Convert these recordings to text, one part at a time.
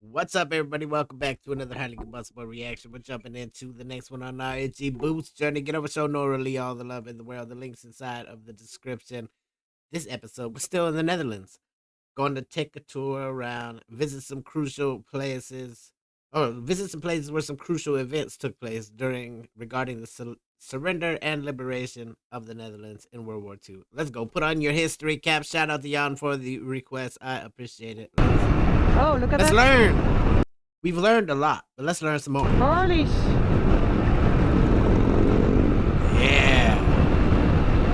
What's up, everybody? Welcome back to another highly combustible reaction. We're jumping into the next one on our itchy boots journey. Get over, show Norally all the love in the world. The links inside of the description. This episode, we're still in the Netherlands. Going to take a tour around, visit some crucial places, or visit some places where some crucial events took place regarding the surrender and liberation of the Netherlands in World War II. Let's go. Put on your history cap. Shout out to Jan for the request. I appreciate it. Oh, look at Let's that. learn. We've learned a lot, but let's learn some more. Harleys. Yeah.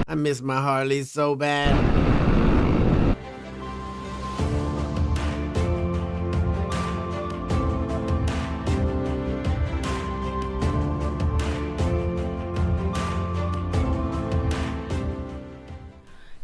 I miss my Harleys so bad.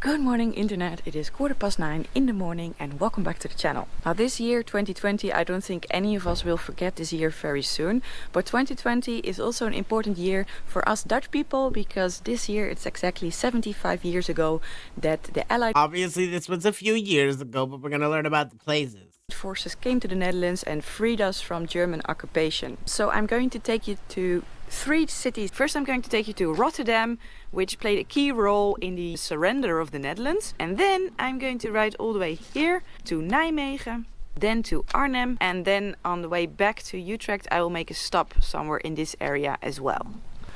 Good morning, internet. It is 9:15 in the morning and welcome back to the channel. Now this year 2020, I don't think any of us will forget this year very soon, but 2020 is also an important year for us Dutch people because this year it's exactly 75 years ago that the Allied Obviously this was a few years ago, but we're going to learn about the places. forces came to the Netherlands and freed us from German occupation. So I'm going to take you to 3 cities. First I'm going to take you to Rotterdam, which played a key role in the surrender of the Netherlands. And then I'm going to ride all the way here to Nijmegen, then to Arnhem, and then on the way back to Utrecht I will make a stop somewhere in this area as well.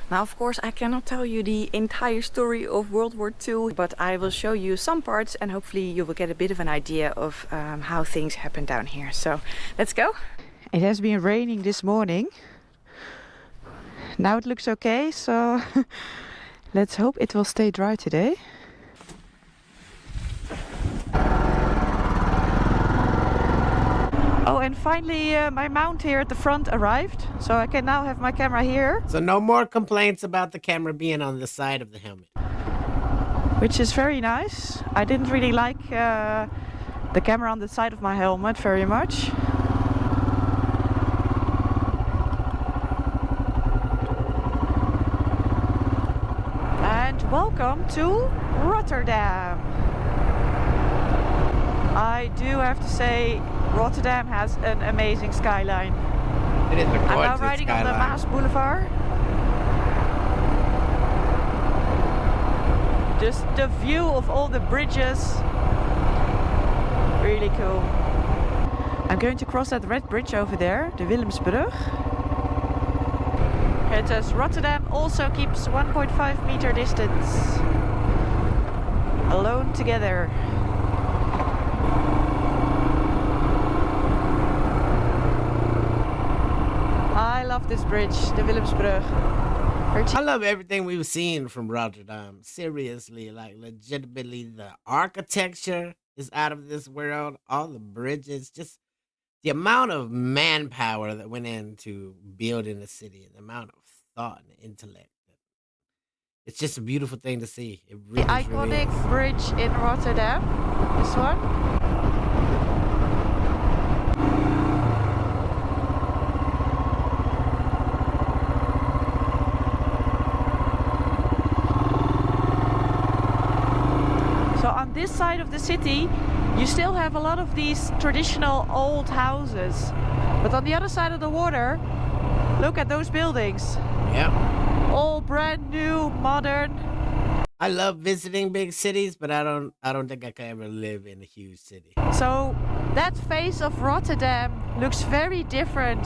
Now, of course, I cannot tell you the entire story of World War II, but I will show you some parts and hopefully you will get a bit of an idea of how things happen down here. So, let's go. It has been raining this morning. Now it looks okay, so let's hope it will stay dry today. Oh, and finally my mount here at the front arrived, so I can now have my camera here. So no more complaints about the camera being on the side of the helmet. Which is very nice. I didn't really like the camera on the side of my helmet very much. And welcome to Rotterdam. I do have to say Rotterdam has an amazing skyline. It is a gorgeous I'm now riding skyline. on the Maas Boulevard. Just the view of all the bridges, really cool. I'm going to cross that red bridge over there, the Willemsbrug. It says Rotterdam also keeps 1.5 meter distance. Alone together. I love this bridge, the Willemsbrug. I love everything we've seen from Rotterdam. Seriously, like legitimately, the architecture is out of this world. All the bridges, just the amount of manpower that went into building the city, and the amount of thought and intellect. It's just a beautiful thing to see. It really, The iconic really is. bridge in Rotterdam, this one. So on this side of the city, you still have a lot of these traditional old houses. But on the other side of the water, look at those buildings. Yeah. All brand new, modern. I love visiting big cities, but I don't think I can ever live in a huge city. So that face of Rotterdam looks very different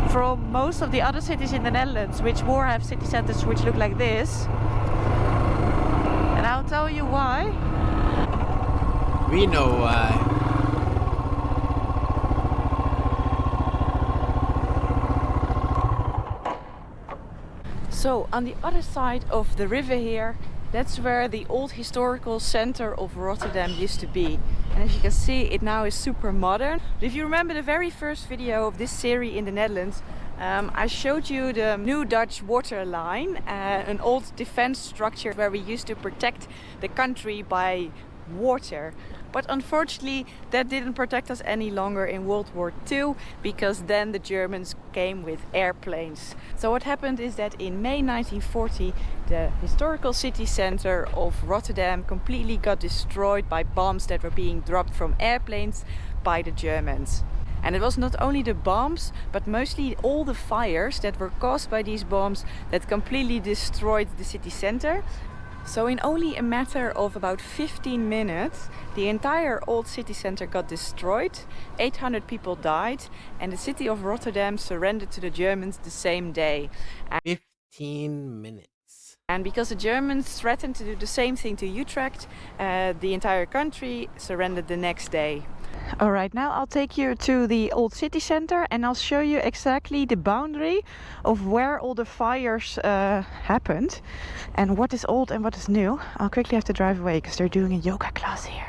from most of the other cities in the Netherlands, which more have city centers which look like this. And I'll tell you why. We know why. So on the other side of the river here, that's where the old historical center of Rotterdam used to be. And as you can see, it now is super modern. If you remember the very first video of this series in the Netherlands, I showed you the new Dutch water line, an old defense structure where we used to protect the country by water. But unfortunately that didn't protect us any longer in World War II, because then the Germans came with airplanes. So what happened is that in May 1940 the historical city center of Rotterdam completely got destroyed by bombs that were being dropped from airplanes by the Germans. And it was not only the bombs, but mostly all the fires that were caused by these bombs that completely destroyed the city center. So in only a matter of about 15 minutes, the entire old city center got destroyed, 800 people died, and the city of Rotterdam surrendered to the Germans the same day. 15 minutes. And because the Germans threatened to do the same thing to Utrecht, the entire country surrendered the next day. Alright, now I'll take you to the old city center and I'll show you exactly the boundary of where all the fires happened and what is old and what is new. I'll quickly have to drive away because they're doing a yoga class here.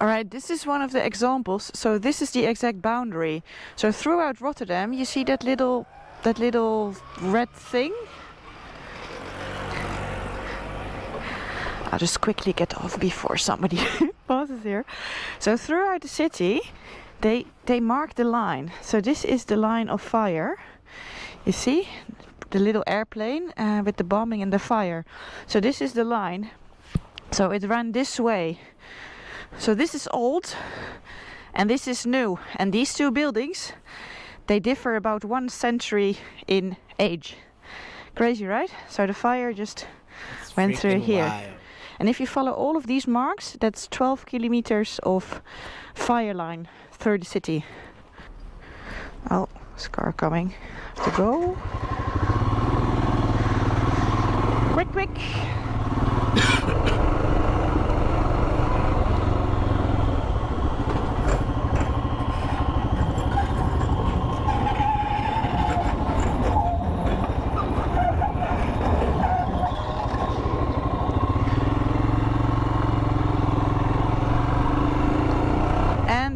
Alright, this is one of the examples. So this is the exact boundary. So throughout Rotterdam you see that little red thing. I'll just quickly get off before somebody passes here. So throughout the city they mark the line. So this is the line of fire. You see the little airplane with the bombing and the fire. So this is the line. So it ran this way. So this is old and this is new, and these two buildings, they differ about 1 century in age. Crazy, right? So the fire just went through here. Wild. And if you follow all of these marks, that's 12 kilometers of fire line through the city. Oh, there's a car coming. Have to go. Quick, quick!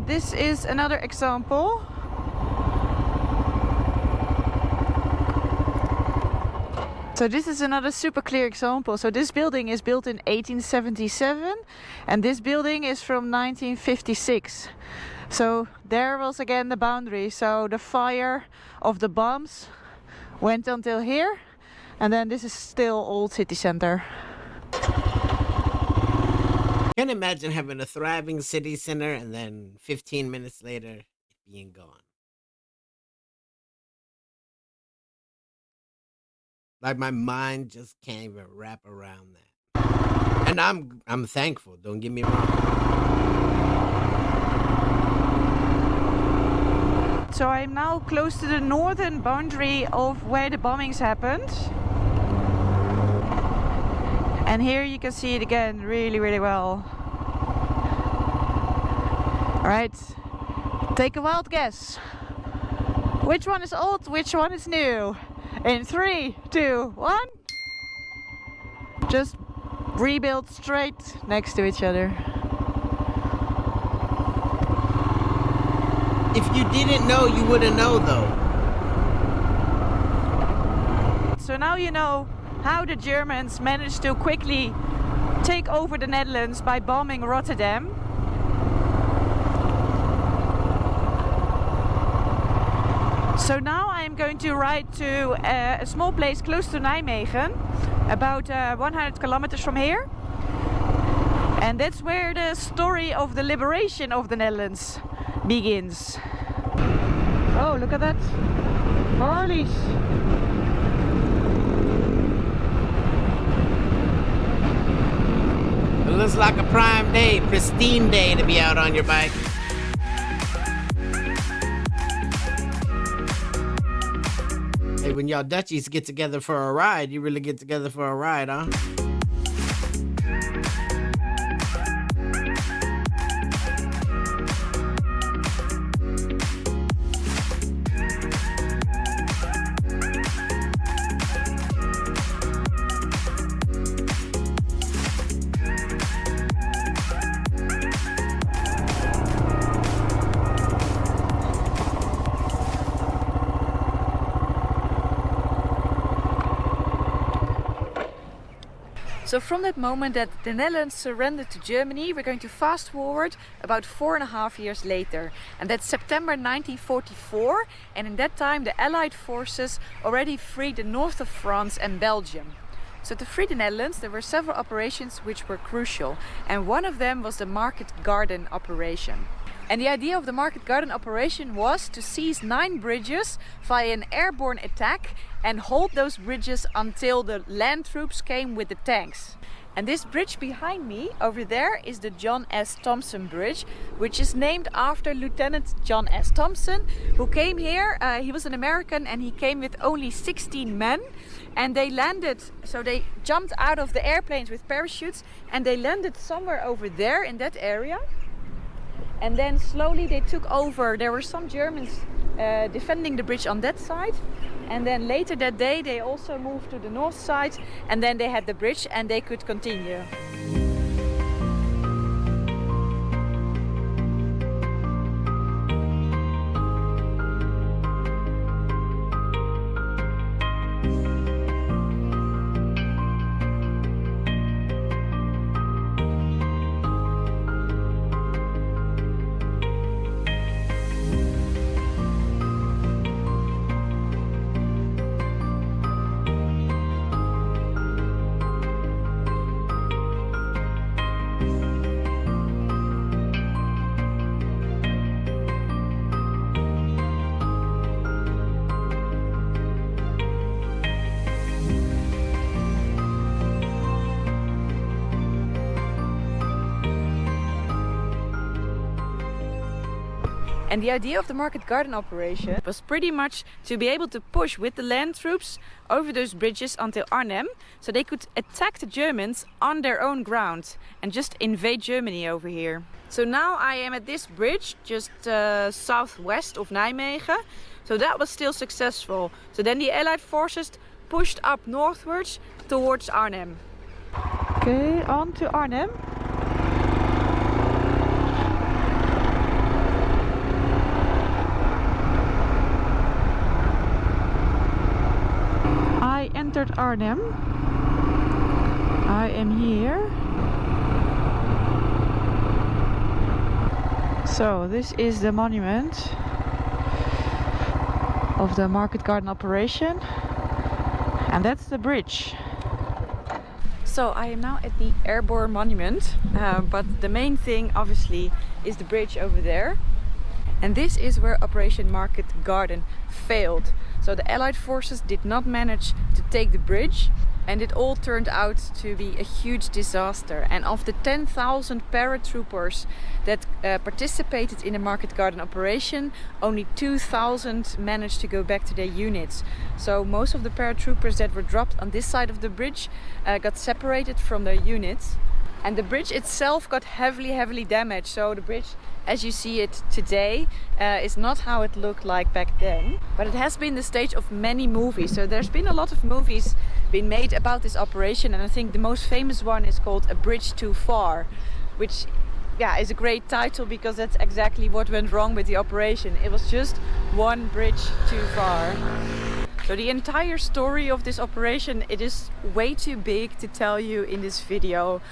This is another example. So this is another super clear example. So this building is built in 1877 and this building is from 1956. So there was again the boundary. So the fire of the bombs went until here, and then this is still old city center. Can't imagine having a thriving city center and then 15 minutes later it being gone. Like my mind just can't even wrap around that. And I'm thankful, don't get me wrong. So I'm now close to the northern boundary of where the bombings happened. And here you can see it again really, really well. Alright, take a wild guess. Which one is old, which one is new? In 3, 2, 1. Just rebuild straight next to each other. If you didn't know, you wouldn't know though. So now you know how the Germans managed to quickly take over the Netherlands by bombing Rotterdam. So now I'm going to ride to a small place close to Nijmegen, about 100 kilometers from here. And that's where the story of the liberation of the Netherlands begins. Oh, look at that! Harleys! It looks like a prime day, pristine day to be out on your bike. Hey, when y'all Dutchies get together for a ride, you really get together for a ride, huh? So from that moment that the Netherlands surrendered to Germany, we're going to fast forward about 4.5 years later. And that's September 1944. And in that time the Allied forces already freed the north of France and Belgium. So to free the Netherlands, there were several operations which were crucial. And one of them was the Market Garden operation. And the idea of the Market Garden operation was to seize 9 bridges via an airborne attack and hold those bridges until the land troops came with the tanks. And this bridge behind me over there is the John S. Thompson Bridge, which is named after Lieutenant John S. Thompson, who came here. He was an American and he came with only 16 men. And they landed, so they jumped out of the airplanes with parachutes and they landed somewhere over there in that area. And then slowly they took over. There were some Germans defending the bridge on that side. And then later that day they also moved to the north side. And then they had the bridge and they could continue. And the idea of the Market Garden operation was pretty much to be able to push with the land troops over those bridges until Arnhem, so they could attack the Germans on their own ground and just invade Germany over here. So now I am at this bridge just southwest of Nijmegen. So that was still successful. So then the Allied forces pushed up northwards towards Arnhem. Okay, on to Arnhem. I entered Arnhem. I am here. So this is the monument of the Market Garden operation, and that's the bridge. So I am now at the airborne monument, but the main thing obviously is the bridge over there. And this is where Operation Market Garden failed. So the Allied forces did not manage to take the bridge, and it all turned out to be a huge disaster. And of the 10,000 paratroopers that participated in the Market Garden operation, only 2,000 managed to go back to their units. So most of the paratroopers that were dropped on this side of the bridge got separated from their units. And the bridge itself got heavily damaged. So the bridge, as you see it today, is not how it looked like back then. But it has been the stage of many movies. So there's been a lot of movies being made about this operation. And I think the most famous one is called A Bridge Too Far, which is a great title because that's exactly what went wrong with the operation. It was just one bridge too far. So the entire story of this operation, it is way too big to tell you in this video.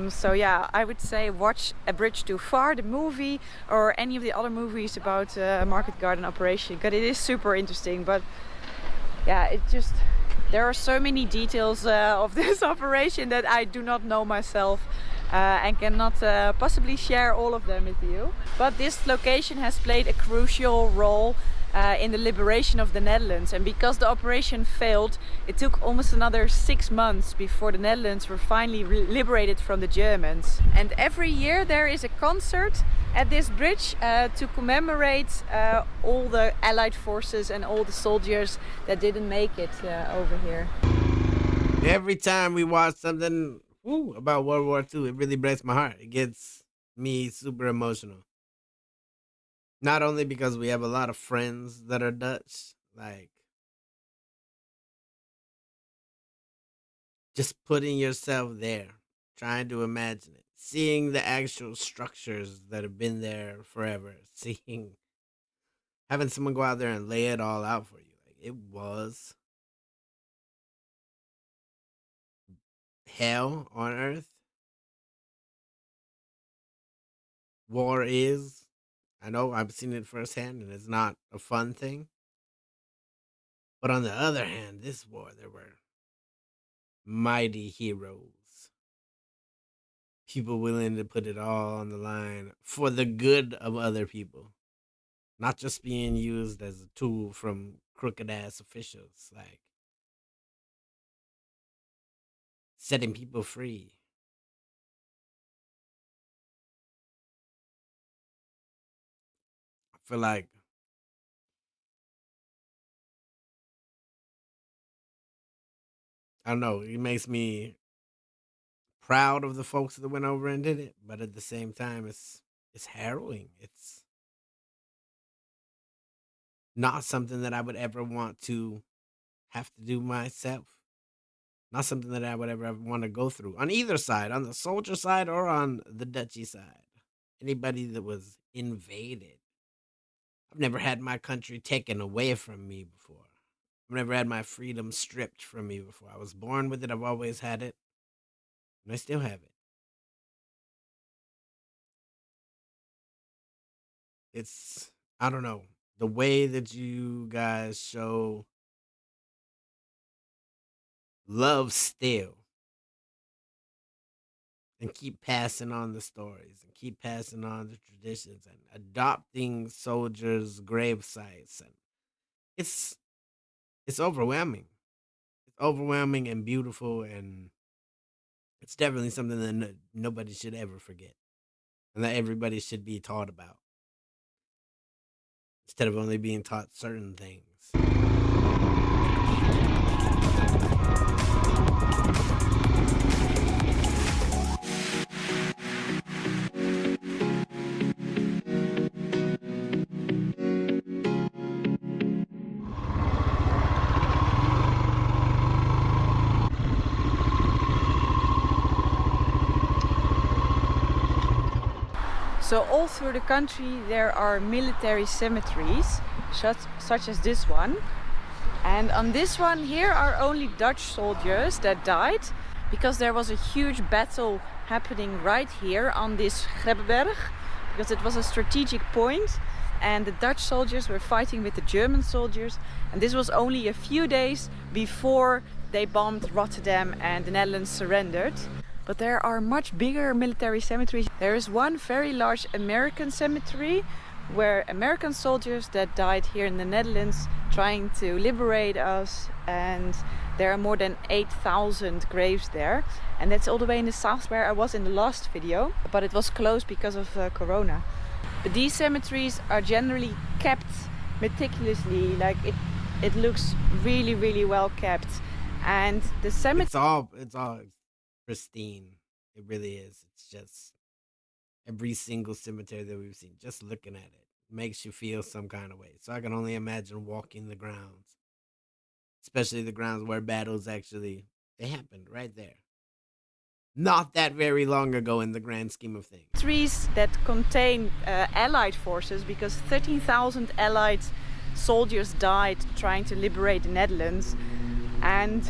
So yeah, I would say watch A Bridge Too Far, the movie, or any of the other movies about Market Garden operation, because it is super interesting. But yeah, there are so many details of this operation that I do not know myself and cannot possibly share all of them with you. But this location has played a crucial role in the liberation of the Netherlands, and because the operation failed, it took almost another 6 months before the Netherlands were finally liberated from the Germans. And every year there is a concert at this bridge to commemorate all the Allied forces and all the soldiers that didn't make it over here. Every time we watch something about World War II, it really breaks my heart. It gets me super emotional. Not only because we have a lot of friends that are Dutch, like just putting yourself there, trying to imagine it, seeing the actual structures that have been there forever, having someone go out there and lay it all out for you. Like, it was hell on earth war is. I know I've seen it firsthand and it's not a fun thing. But on the other hand, this war, there were mighty heroes. People willing to put it all on the line for the good of other people. Not just being used as a tool from crooked ass officials. Like setting people free. I feel like I don't know, it makes me proud of the folks that went over and did it, but at the same time it's harrowing. It's not something that I would ever want to have to do myself. Not something that I would ever want to go through on either side, on the soldier side or on the Dutchy side. Anybody that was invaded. I've never had my country taken away from me before. I've never had my freedom stripped from me before. I was born with it. I've always had it. And I still have it. It's, I don't know, the way that you guys show love still and keep passing on the stories and keep passing on the traditions and adopting soldiers' grave sites. And it's it's overwhelming. It's overwhelming and beautiful, and it's definitely something that nobody should ever forget and that everybody should be taught about instead of only being taught certain things. So all through the country there are military cemeteries, such as this one. And on this one here are only Dutch soldiers that died because there was a huge battle happening right here on this Grebbeberg, because it was a strategic point and the Dutch soldiers were fighting with the German soldiers, and this was only a few days before they bombed Rotterdam and the Netherlands surrendered. But there are much bigger military cemeteries. There is one very large American cemetery where American soldiers that died here in the Netherlands trying to liberate us, and there are more than 8,000 graves there, and that's all the way in the south where I was in the last video, but it was closed because of Corona. But these cemeteries are generally kept meticulously, like it looks really well kept, and the cemetery It's all pristine. It really is. It's just every single cemetery that we've seen, just looking at it makes you feel some kind of way. So I can only imagine walking the grounds, especially the grounds where battles actually they happened right there. Not that very long ago in the grand scheme of things. Trees that contain Allied forces, because 13,000 Allied soldiers died trying to liberate the Netherlands, and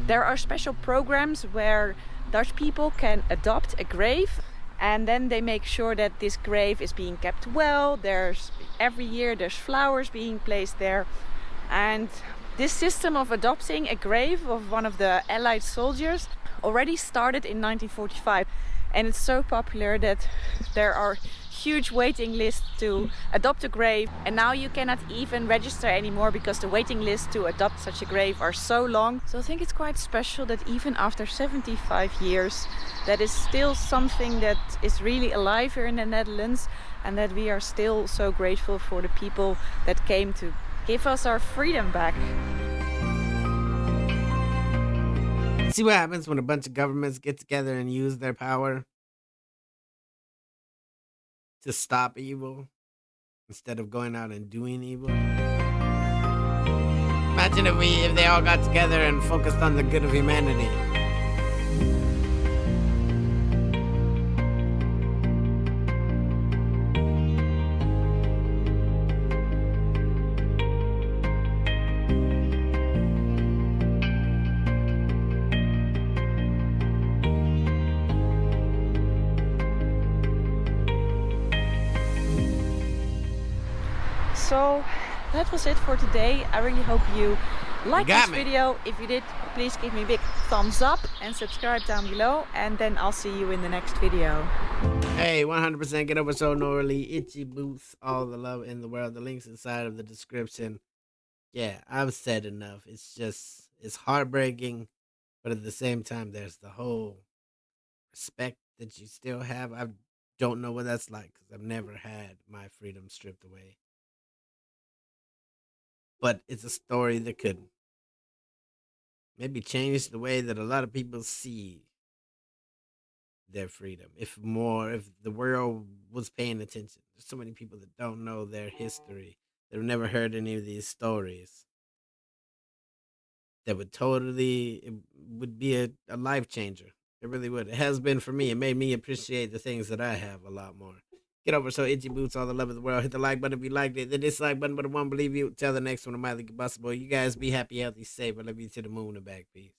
there are special programs where Dutch people can adopt a grave, and then they make sure that this grave is being kept well. Every year there's flowers being placed there, and this system of adopting a grave of one of the Allied soldiers already started in 1945, and it's so popular that there are huge waiting lists to adopt a grave, and now you cannot even register anymore because the waiting lists to adopt such a grave are so long. So I think it's quite special that even after 75 years that is still something that is really alive here in the Netherlands, and that we are still so grateful for the people that came to give us our freedom back. See what happens when a bunch of governments get together and use their power to stop evil instead of going out and doing evil. Imagine if they all got together and focused on the good of humanity. So that was it for today. I really hope you liked this me. video. If you did, please give me a big thumbs up and subscribe down below, and then I'll see you in the next video. Hey, 100% get over so gnarly. Itchy Boots, all the love in the world. The link's inside of the description. Yeah, I've said enough. It's heartbreaking, but at the same time, there's the whole respect that you still have. I don't know what that's like because I've never had my freedom stripped away. But it's a story that could maybe change the way that a lot of people see their freedom. If the world was paying attention. There's so many people that don't know their history. They've never heard any of these stories. That it would be a life changer. It really would. It has been for me. It made me appreciate the things that I have a lot more. Get over so Itchy Boots, all the love of the world. Hit the like button if you liked it. The dislike button, but it won't believe you. Tell the next one, I'm Combustible. You guys be happy, healthy, safe. I love you to the moon and back. Peace.